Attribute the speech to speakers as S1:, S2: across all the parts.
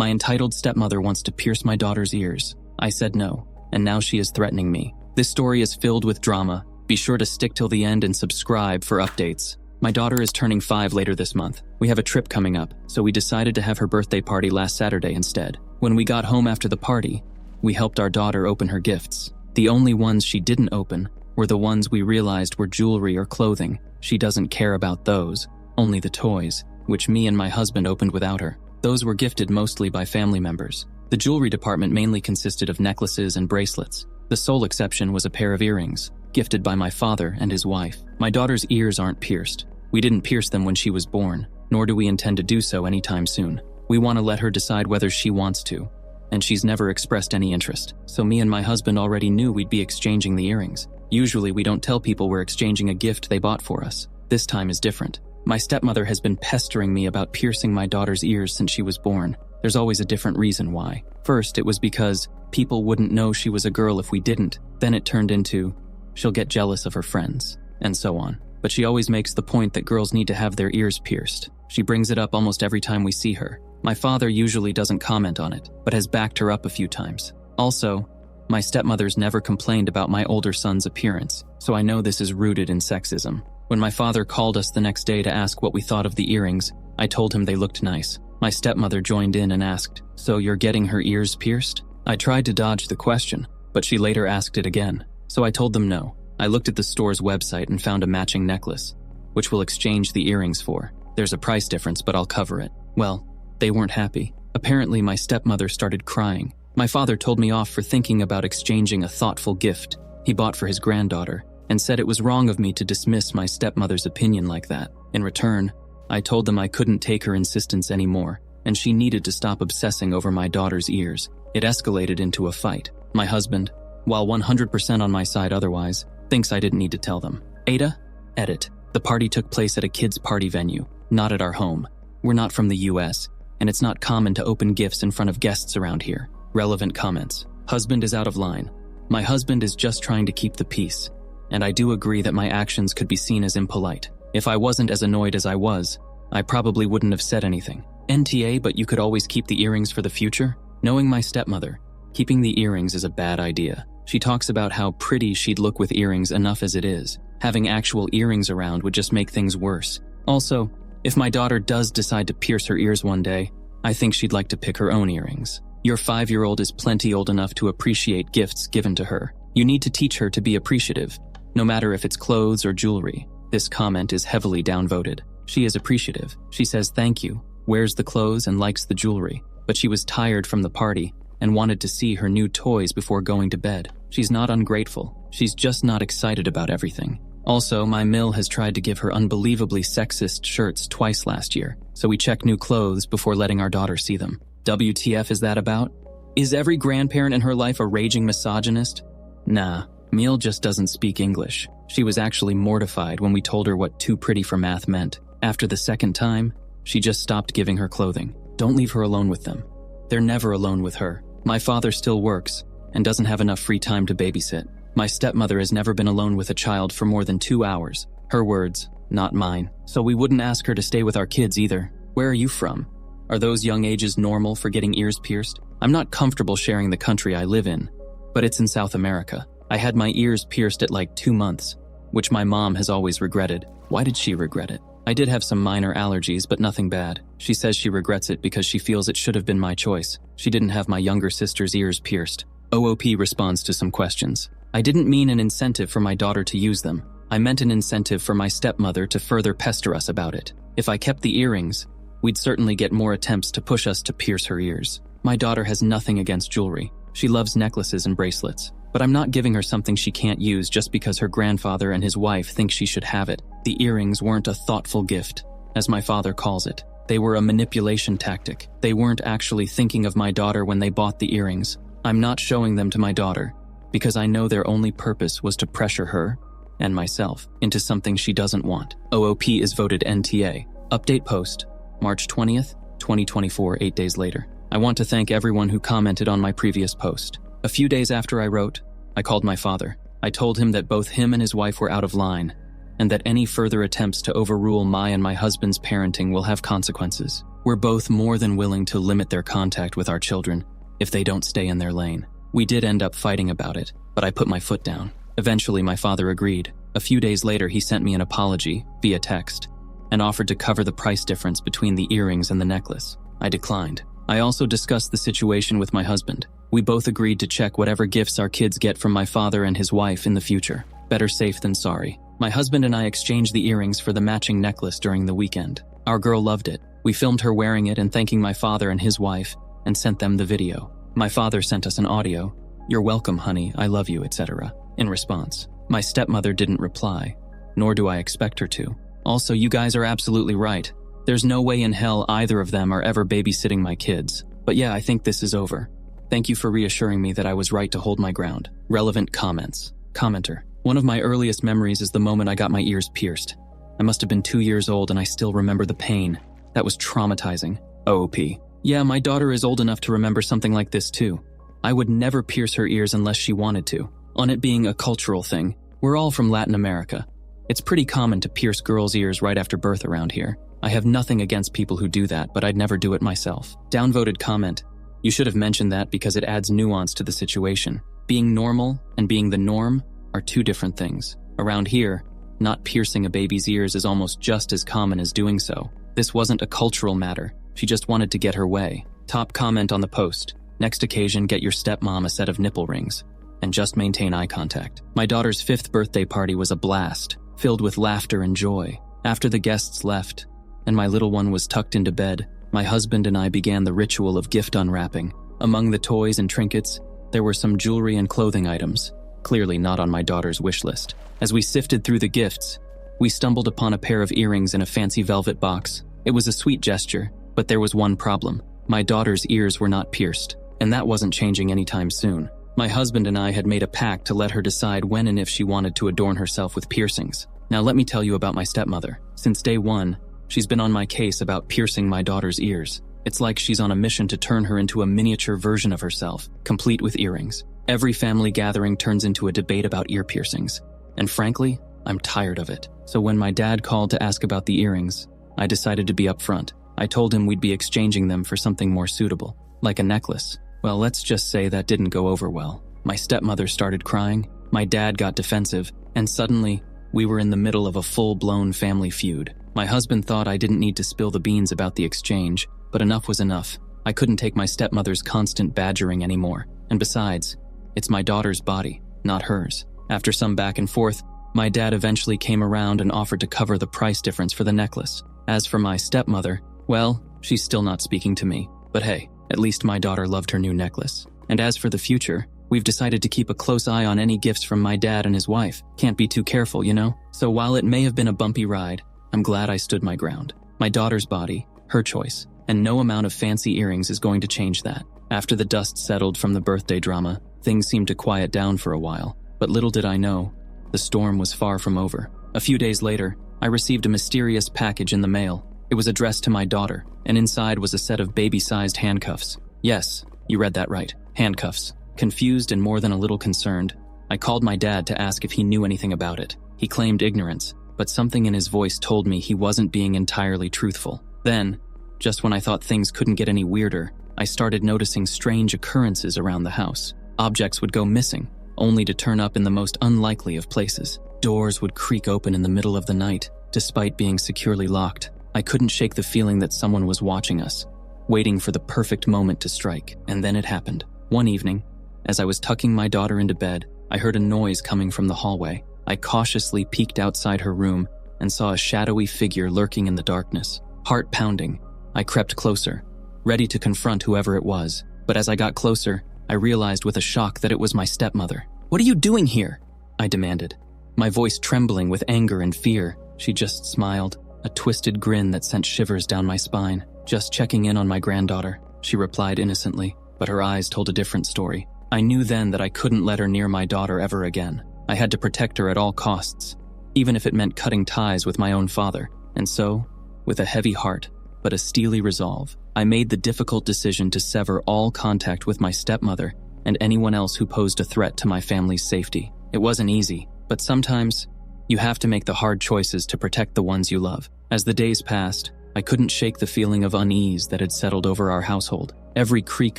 S1: My entitled stepmother wants to pierce my daughter's ears. I said no, and now she is threatening me. This story is filled with drama. Be sure to stick till the end and subscribe for updates. My daughter is turning 5 later this month. We have a trip coming up, so we decided to have her birthday party last Saturday instead. When we got home after the party, we helped our daughter open her gifts. The only ones she didn't open were the ones we realized were jewelry or clothing. She doesn't care about those, only the toys, which me and my husband opened without her. Those were gifted mostly by family members. The jewelry department mainly consisted of necklaces and bracelets. The sole exception was a pair of earrings, gifted by my father and his wife. My daughter's ears aren't pierced. We didn't pierce them when she was born, nor do we intend to do so anytime soon. We want to let her decide whether she wants to, and she's never expressed any interest. So me and my husband already knew we'd be exchanging the earrings. Usually we don't tell people we're exchanging a gift they bought for us. This time is different. My stepmother has been pestering me about piercing my daughter's ears since she was born. There's always a different reason why. First, it was because people wouldn't know she was a girl if we didn't. Then it turned into, she'll get jealous of her friends, and so on. But she always makes the point that girls need to have their ears pierced. She brings it up almost every time we see her. My father usually doesn't comment on it, but has backed her up a few times. Also, my stepmother's never complained about my older son's appearance, so I know this is rooted in sexism. When my father called us the next day to ask what we thought of the earrings, I told him they looked nice. My stepmother joined in and asked, "So you're getting her ears pierced?" I tried to dodge the question, but she later asked it again, so I told them no. I looked at the store's website and found a matching necklace, which we'll exchange the earrings for. There's a price difference, but I'll cover it. Well, they weren't happy. Apparently, my stepmother started crying. My father told me off for thinking about exchanging a thoughtful gift he bought for his granddaughter, and said it was wrong of me to dismiss my stepmother's opinion like that. In return, I told them I couldn't take her insistence anymore, and she needed to stop obsessing over my daughter's ears. It escalated into a fight. My husband, while 100% on my side otherwise, thinks I didn't need to tell them. AITA? Edit. The party took place at a kids' party venue, not at our home. We're not from the US, and it's not common to open gifts in front of guests around here. Relevant comments. Husband is out of line. My husband is just trying to keep the peace, and I do agree that my actions could be seen as impolite. If I wasn't as annoyed as I was, I probably wouldn't have said anything. NTA, but you could always keep the earrings for the future? Knowing my stepmother, keeping the earrings is a bad idea. She talks about how pretty she'd look with earrings enough as it is. Having actual earrings around would just make things worse. Also, if my daughter does decide to pierce her ears one day, I think she'd like to pick her own earrings. Your 5-year-old is plenty old enough to appreciate gifts given to her. You need to teach her to be appreciative, no matter if it's clothes or jewelry. This comment is heavily downvoted. She is appreciative. She says thank you, wears the clothes and likes the jewelry, but she was tired from the party and wanted to see her new toys before going to bed. She's not ungrateful. She's just not excited about everything. Also, my mill has tried to give her unbelievably sexist shirts twice last year, so we check new clothes before letting our daughter see them. WTF is that about? Is every grandparent in her life a raging misogynist? Nah, Miel just doesn't speak English. She was actually mortified when we told her what too pretty for math meant. After the second time, she just stopped giving her clothing. Don't leave her alone with them. They're never alone with her. My father still works and doesn't have enough free time to babysit. My stepmother has never been alone with a child for more than 2 hours. Her words, not mine. So we wouldn't ask her to stay with our kids either. Where are you from? Are those young ages normal for getting ears pierced? I'm not comfortable sharing the country I live in, but it's in South America. I had my ears pierced at like 2 months, which my mom has always regretted. Why did she regret it? I did have some minor allergies, but nothing bad. She says she regrets it because she feels it should have been my choice. She didn't have my younger sister's ears pierced. OOP responds to some questions. I didn't mean an incentive for my daughter to use them. I meant an incentive for my stepmother to further pester us about it. If I kept the earrings, we'd certainly get more attempts to push us to pierce her ears. My daughter has nothing against jewelry. She loves necklaces and bracelets. But I'm not giving her something she can't use just because her grandfather and his wife think she should have it. The earrings weren't a thoughtful gift, as my father calls it. They were a manipulation tactic. They weren't actually thinking of my daughter when they bought the earrings. I'm not showing them to my daughter, because I know their only purpose was to pressure her, and myself, into something she doesn't want. OOP is voted NTA. Update post, March 20th, 2024, 8 days later. I want to thank everyone who commented on my previous post. A few days after I wrote, I called my father. I told him that both him and his wife were out of line, and that any further attempts to overrule my and my husband's parenting will have consequences. We're both more than willing to limit their contact with our children if they don't stay in their lane. We did end up fighting about it, but I put my foot down. Eventually, my father agreed. A few days later, he sent me an apology via text and offered to cover the price difference between the earrings and the necklace. I declined. I also discussed the situation with my husband. We both agreed to check whatever gifts our kids get from my father and his wife in the future. Better safe than sorry. My husband and I exchanged the earrings for the matching necklace during the weekend. Our girl loved it. We filmed her wearing it and thanking my father and his wife and sent them the video. My father sent us an audio, "You're welcome, honey, I love you," etc. in response. My stepmother didn't reply, nor do I expect her to. Also, you guys are absolutely right. There's no way in hell either of them are ever babysitting my kids. But yeah, I think this is over. Thank you for reassuring me that I was right to hold my ground. Relevant comments. Commenter. One of my earliest memories is the moment I got my ears pierced. I must have been 2 years old and I still remember the pain. That was traumatizing. OP. Yeah, my daughter is old enough to remember something like this too. I would never pierce her ears unless she wanted to. On it being a cultural thing, we're all from Latin America. It's pretty common to pierce girls' ears right after birth around here. I have nothing against people who do that, but I'd never do it myself. Downvoted comment. You should have mentioned that because it adds nuance to the situation. Being normal and being the norm are two different things. Around here, not piercing a baby's ears is almost just as common as doing so. This wasn't a cultural matter. She just wanted to get her way. Top comment on the post. Next occasion, get your stepmom a set of nipple rings. And just maintain eye contact. My daughter's 5th birthday party was a blast, filled with laughter and joy. After the guests left, and my little one was tucked into bed, my husband and I began the ritual of gift unwrapping. Among the toys and trinkets, there were some jewelry and clothing items, clearly not on my daughter's wish list. As we sifted through the gifts, we stumbled upon a pair of earrings in a fancy velvet box. It was a sweet gesture, but there was one problem. My daughter's ears were not pierced, and that wasn't changing anytime soon. My husband and I had made a pact to let her decide when and if she wanted to adorn herself with piercings. Now let me tell you about my stepmother. Since day one, she's been on my case about piercing my daughter's ears. It's like she's on a mission to turn her into a miniature version of herself, complete with earrings. Every family gathering turns into a debate about ear piercings. And frankly, I'm tired of it. So when my dad called to ask about the earrings, I decided to be upfront. I told him we'd be exchanging them for something more suitable, like a necklace. Well, let's just say that didn't go over well. My stepmother started crying, my dad got defensive, and suddenly, we were in the middle of a full-blown family feud. My husband thought I didn't need to spill the beans about the exchange, but enough was enough. I couldn't take my stepmother's constant badgering anymore. And besides, it's my daughter's body, not hers. After some back and forth, my dad eventually came around and offered to cover the price difference for the necklace. As for my stepmother, well, she's still not speaking to me. But hey, at least my daughter loved her new necklace. And as for the future, we've decided to keep a close eye on any gifts from my dad and his wife. Can't be too careful, you know? So while it may have been a bumpy ride, I'm glad I stood my ground. My daughter's body, her choice, and no amount of fancy earrings is going to change that. After the dust settled from the birthday drama, things seemed to quiet down for a while. But little did I know, the storm was far from over. A few days later, I received a mysterious package in the mail. It was addressed to my daughter, and inside was a set of baby-sized handcuffs. Yes, you read that right, handcuffs. Confused and more than a little concerned, I called my dad to ask if he knew anything about it. He claimed ignorance, but something in his voice told me he wasn't being entirely truthful. Then, just when I thought things couldn't get any weirder, I started noticing strange occurrences around the house. Objects would go missing, only to turn up in the most unlikely of places. Doors would creak open in the middle of the night, despite being securely locked. I couldn't shake the feeling that someone was watching us, waiting for the perfect moment to strike. And then it happened. One evening, as I was tucking my daughter into bed, I heard a noise coming from the hallway. I cautiously peeked outside her room and saw a shadowy figure lurking in the darkness. Heart pounding, I crept closer, ready to confront whoever it was. But as I got closer, I realized with a shock that it was my stepmother. "What are you doing here?" I demanded, my voice trembling with anger and fear. She just smiled, a twisted grin that sent shivers down my spine. "Just checking in on my granddaughter," she replied innocently, but her eyes told a different story. I knew then that I couldn't let her near my daughter ever again. I had to protect her at all costs, even if it meant cutting ties with my own father. And so, with a heavy heart, but a steely resolve, I made the difficult decision to sever all contact with my stepmother and anyone else who posed a threat to my family's safety. It wasn't easy, but sometimes you have to make the hard choices to protect the ones you love. As the days passed, I couldn't shake the feeling of unease that had settled over our household. Every creak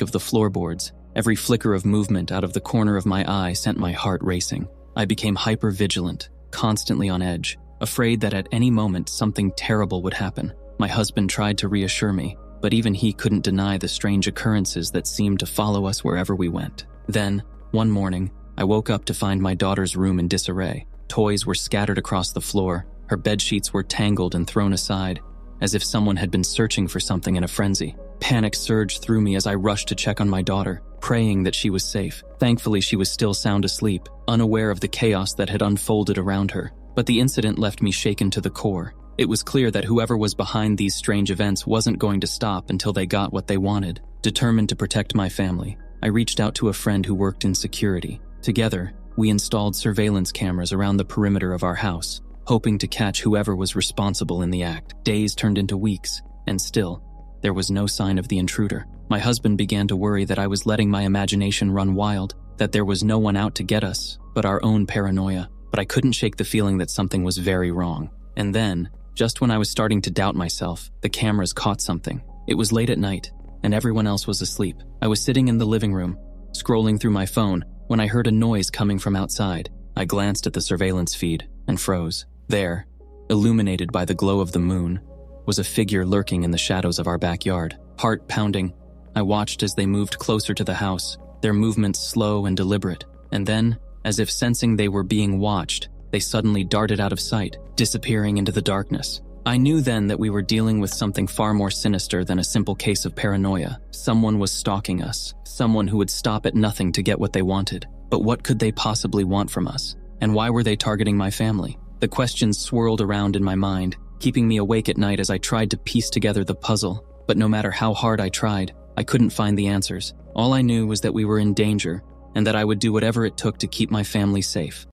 S1: of the floorboards, every flicker of movement out of the corner of my eye sent my heart racing. I became hyper-vigilant, constantly on edge, afraid that at any moment something terrible would happen. My husband tried to reassure me, but even he couldn't deny the strange occurrences that seemed to follow us wherever we went. Then, one morning, I woke up to find my daughter's room in disarray. Toys were scattered across the floor, her bedsheets were tangled and thrown aside, as if someone had been searching for something in a frenzy. Panic surged through me as I rushed to check on my daughter, praying that she was safe. Thankfully, she was still sound asleep, unaware of the chaos that had unfolded around her. But the incident left me shaken to the core. It was clear that whoever was behind these strange events wasn't going to stop until they got what they wanted. Determined to protect my family, I reached out to a friend who worked in security. Together, we installed surveillance cameras around the perimeter of our house, hoping to catch whoever was responsible in the act. Days turned into weeks, and still, there was no sign of the intruder. My husband began to worry that I was letting my imagination run wild, that there was no one out to get us, but our own paranoia. But I couldn't shake the feeling that something was very wrong. And then, just when I was starting to doubt myself, the cameras caught something. It was late at night, and everyone else was asleep. I was sitting in the living room, scrolling through my phone, when I heard a noise coming from outside. I glanced at the surveillance feed and froze. There, illuminated by the glow of the moon, was a figure lurking in the shadows of our backyard. Heart pounding, I watched as they moved closer to the house, their movements slow and deliberate. And then, as if sensing they were being watched, they suddenly darted out of sight, disappearing into the darkness. I knew then that we were dealing with something far more sinister than a simple case of paranoia. Someone was stalking us, someone who would stop at nothing to get what they wanted. But what could they possibly want from us? And why were they targeting my family? The questions swirled around in my mind, keeping me awake at night as I tried to piece together the puzzle. But no matter how hard I tried, I couldn't find the answers. All I knew was that we were in danger, and that I would do whatever it took to keep my family safe.